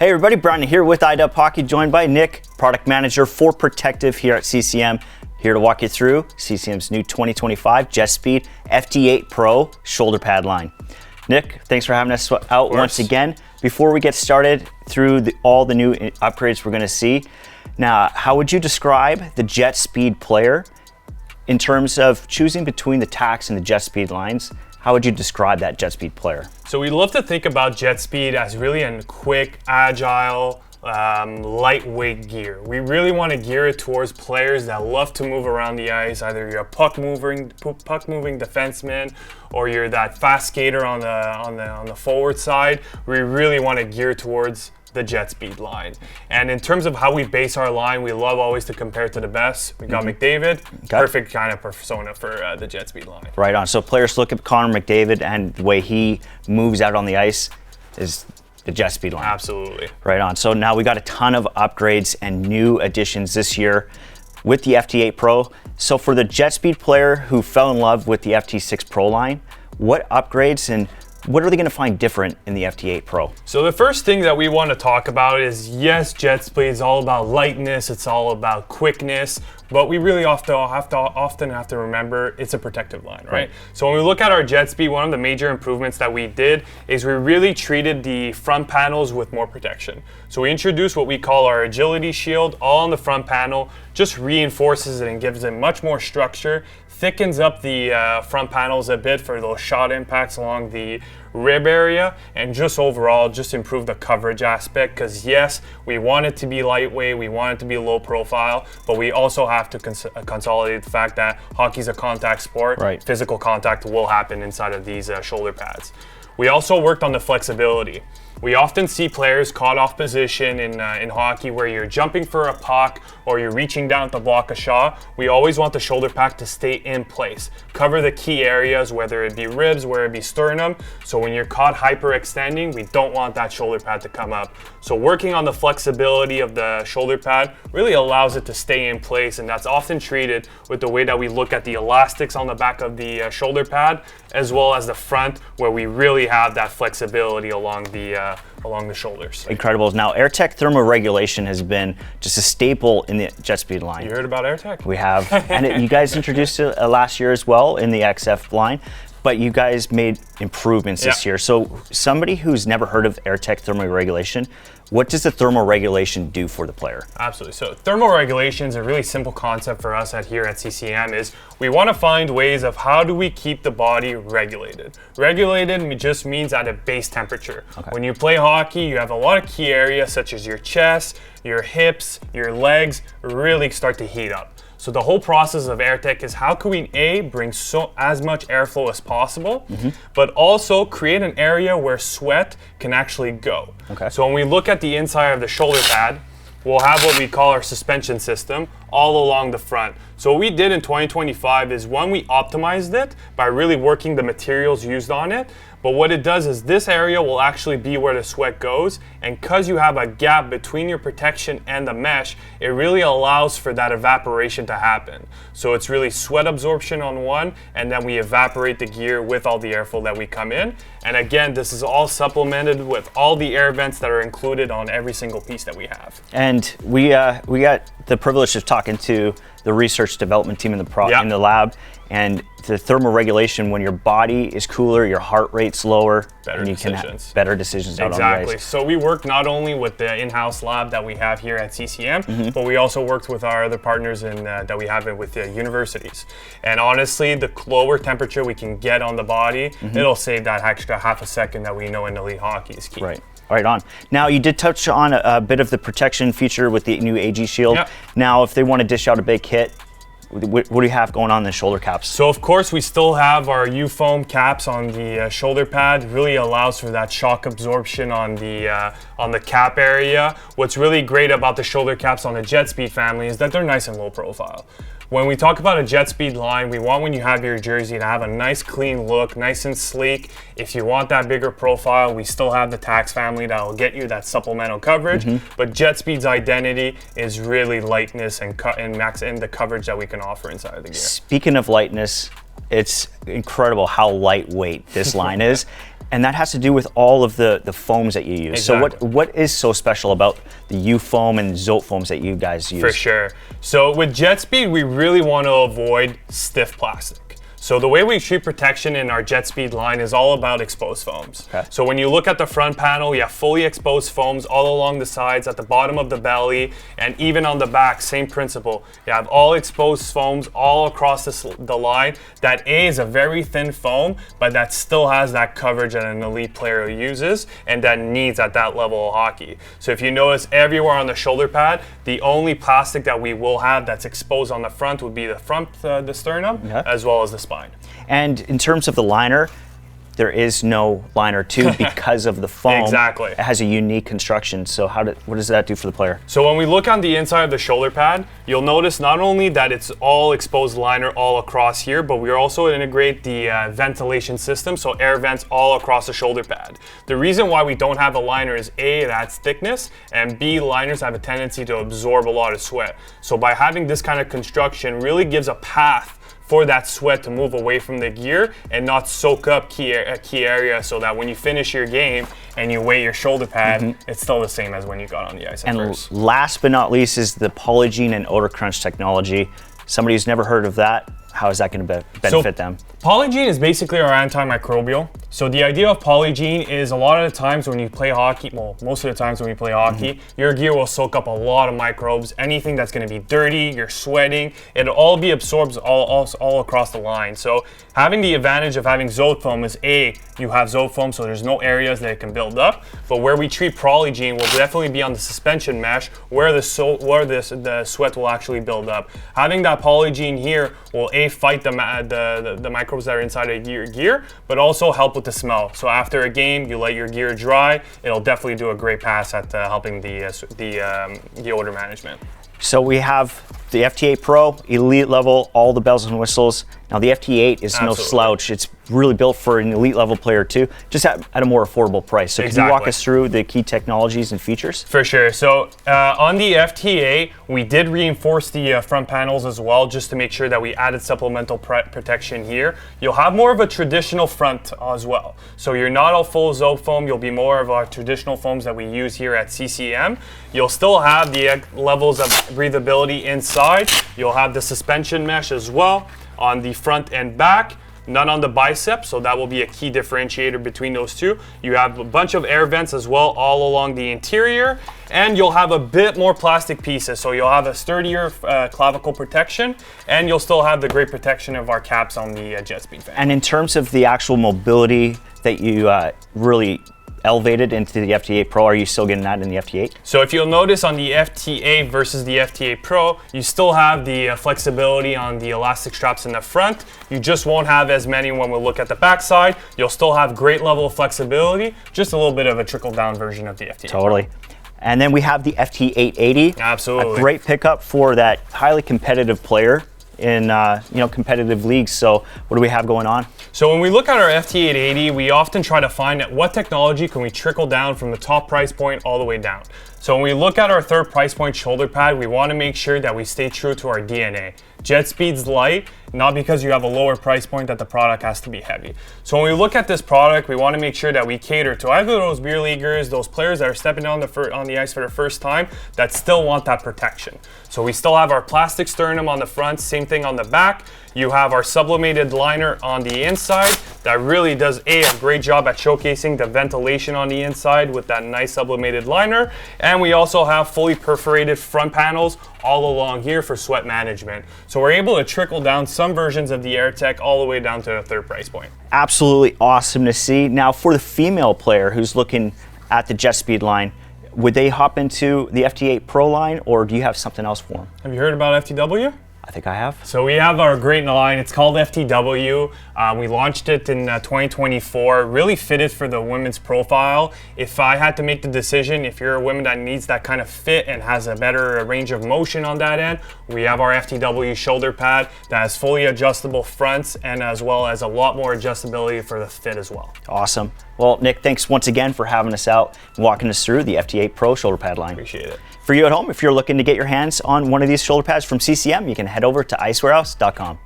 Hey everybody, Brandon here with iDub Hockey, joined by Nick, product manager for Protective here at CCM. Here to walk you through CCM's new 2025 JetSpeed FT8 Pro shoulder pad line. Nick, thanks for having us out once again. Before we get started through all the new upgrades we're going to see, now how would you describe the JetSpeed player in terms of choosing between the Tax and the JetSpeed lines? How would you describe that JetSpeed player? So we love to think about JetSpeed as really a quick, agile, lightweight gear. We really want to gear it towards players that love to move around the ice. Either you're a puck moving defenseman, or you're that fast skater on the forward side. We really want to gear towards the JetSpeed line. And in terms of how we base our line, we love always to compare to the best. We got McDavid, perfect kind of persona for the JetSpeed line. Right on. So players look at Connor McDavid and the way he moves out on the ice is the JetSpeed line. Absolutely. Right on. So now we got a ton of upgrades and new additions this year with the FT8 Pro. So for the JetSpeed player who fell in love with the FT6 Pro line, what upgrades and what are they going to find different in the FT8 Pro? So the first thing that we want to talk about is, yes, JetSpeed is all about lightness, it's all about quickness, but we really often have to remember it's a protective line, right? So when we look at our JetSpeed, one of the major improvements that we did is we really treated the front panels with more protection. So we introduced what we call our agility shield, all on the front panel, just reinforces it and gives it much more structure, thickens up the front panels a bit for those shot impacts along the rib area, and just overall just improve the coverage aspect, because yes, we want it to be lightweight, we want it to be low profile, but we also have to consolidate the fact that hockey's a contact sport. Physical contact will happen inside of these shoulder pads. We also worked on the flexibility. We often see players caught off position in hockey where you're jumping for a puck or you're reaching down to block a shot. We always want the shoulder pad to stay in place. Cover the key areas, whether it be ribs, whether it be sternum. So when you're caught hyperextending, we don't want that shoulder pad to come up. So working on the flexibility of the shoulder pad really allows it to stay in place, and that's often treated with the way that we look at the elastics on the back of the shoulder pad, as well as the front, where we really have that flexibility along the shoulders. Incredible. Now, aer-tec thermoregulation has been just a staple in the JetSpeed line. You heard about aer-tec? We have, and you guys introduced it last year as well in the XF line, but you guys made improvements this year. So somebody who's never heard of aer-tec thermoregulation, what does the thermoregulation do for the player? Absolutely. So thermoregulation is a really simple concept for us here at CCM. Is we want to find ways of how do we keep the body regulated. Regulated just means at a base temperature. When you play hockey, you have a lot of key areas such as your chest, your hips, your legs really start to heat up. So the whole process of aer-tec is how can we bring as much airflow as possible, but also create an area where sweat can actually go. So when we look at the inside of the shoulder pad, we'll have what we call our suspension system all along the front. So what we did in 2025 is, one, we optimized it by really working the materials used on it. But what it does is this area will actually be where the sweat goes, and because you have a gap between your protection and the mesh, it really allows for that evaporation to happen. So it's really sweat absorption on one, and then we evaporate the gear with all the airflow that we come in. And again, this is all supplemented with all the air vents that are included on every single piece that we have. And we got the privilege of talking to the research development team in the lab, and the thermoregulation, when your body is cooler, your heart rate's lower, and you can have better decisions out on the ice. Exactly. So we work not only with the in-house lab that we have here at CCM, but we also worked with our other partners that we have with the universities. And honestly, the lower temperature we can get on the body, it'll save that extra half a second that we know in elite hockey is key. Right on. Now, you did touch on a bit of the protection feature with the new AG shield. Now, if they want to dish out a big hit, what do you have going on in the shoulder caps? So of course we still have our U-foam caps on the shoulder pad. Really allows for that shock absorption on the cap area. What's really great about the shoulder caps on the JetSpeed family is that they're nice and low profile. When we talk about a JetSpeed line, we want when you have your jersey to have a nice clean look, nice and sleek. If you want that bigger profile, we still have the Tax family that will get you that supplemental coverage. But JetSpeed's identity is really lightness and the coverage that we can offer inside of the gear. Speaking of lightness, it's incredible how lightweight this line is. And that has to do with all of the foams that you use. Exactly. So what is so special about the U foam and Zote foams that you guys use? For sure. So with JetSpeed, we really want to avoid stiff plastic. So the way we treat protection in our JetSpeed line is all about exposed foams. Okay. So when you look at the front panel, you have fully exposed foams all along the sides, at the bottom of the belly, and even on the back, same principle. You have all exposed foams all across the line. That is a very thin foam, but that still has that coverage that an elite player uses and that needs at that level of hockey. So if you notice everywhere on the shoulder pad, the only plastic that we will have that's exposed on the front would be the front, the sternum, as well as the spine. And in terms of the liner, there is no liner too because of the foam. Exactly. It has a unique construction. So what does that do for the player? So when we look on the inside of the shoulder pad, you'll notice not only that it's all exposed liner all across here, but we also integrate the ventilation system, so air vents all across the shoulder pad. The reason why we don't have a liner is A, it adds thickness, and B, liners have a tendency to absorb a lot of sweat. So by having this kind of construction really gives a path for that sweat to move away from the gear and not soak up key area, so that when you finish your game and you weigh your shoulder pad, it's still the same as when you got on the ice at first. And last but not least is the Polygene and odor crunch technology. Somebody who's never heard of that, how is that going to benefit them? Polygene is basically our antimicrobial. So the idea of Polygene is a lot of the times when you play hockey, well, most of the times when you play hockey, your gear will soak up a lot of microbes. Anything that's going to be dirty, you're sweating, it'll all be absorbed all across the line. So having the advantage of having Zote foam is A, you have Zote foam, so there's no areas that it can build up. But where we treat Polygene will definitely be on the suspension mesh where the sweat will actually build up. Having that Polygene here will A, fight the microbes that are inside of your gear, but also help with the smell. So after a game, you let your gear dry, it'll definitely do a great pass at helping the odor management. So we have the FT8 Pro, elite level, all the bells and whistles. Now the FT8 is no slouch. It's really built for an elite level player too, just at a more affordable price. So can you walk us through the key technologies and features? For sure. So on the FT8, we did reinforce the front panels as well, just to make sure that we added supplemental protection here. You'll have more of a traditional front as well. So you're not all full Zote foam, you'll be more of our traditional foams that we use here at CCM. You'll still have the levels of breathability inside. You'll have the suspension mesh as well on the front and back, none on the bicep, so that will be a key differentiator between those two. You have a bunch of air vents as well all along the interior, and you'll have a bit more plastic pieces, so you'll have a sturdier clavicle protection, and you'll still have the great protection of our caps on the JetSpeed fan. And in terms of the actual mobility that you really elevated into the FT8 Pro, are you still getting that in the FT8? So if you'll notice on the FT8 versus the FT8 Pro, you still have the flexibility on the elastic straps in the front. You just won't have as many when we look at the backside. You'll still have great level of flexibility, just a little bit of a trickle down version of the FT8 Totally. Pro. And then we have the FT880. Absolutely. A great pickup for that highly competitive player in competitive leagues. So what do we have going on? So when we look at our FT880, we often try to find out what technology can we trickle down from the top price point all the way down. So when we look at our third price point shoulder pad, we want to make sure that we stay true to our DNA. JetSpeed's light, not because you have a lower price point that the product has to be heavy. So when we look at this product, we want to make sure that we cater to either those beer leaguers, those players that are stepping on the ice for the first time that still want that protection. So we still have our plastic sternum on the front, same thing on the back. You have our sublimated liner on the inside that really does a great job at showcasing the ventilation on the inside with that nice sublimated liner. And we also have fully perforated front panels all along here for sweat management. So we're able to trickle down some versions of the aer-tec all the way down to the third price point. Absolutely awesome to see. Now for the female player who's looking at the JetSpeed line, would they hop into the FT8 Pro line, or do you have something else for them? Have you heard about FTW? I think I have. So we have our great line. It's called FTW. We launched it in 2024. Really fitted for the women's profile. If I had to make the decision, if you're a woman that needs that kind of fit and has a better range of motion on that end, we have our FTW shoulder pad that has fully adjustable fronts and as well as a lot more adjustability for the fit as well. Awesome. Well, Nick, thanks once again for having us out and walking us through the FT8 Pro shoulder pad line. Appreciate it. For you at home, if you're looking to get your hands on one of these shoulder pads from CCM, you can head over to icewarehouse.com.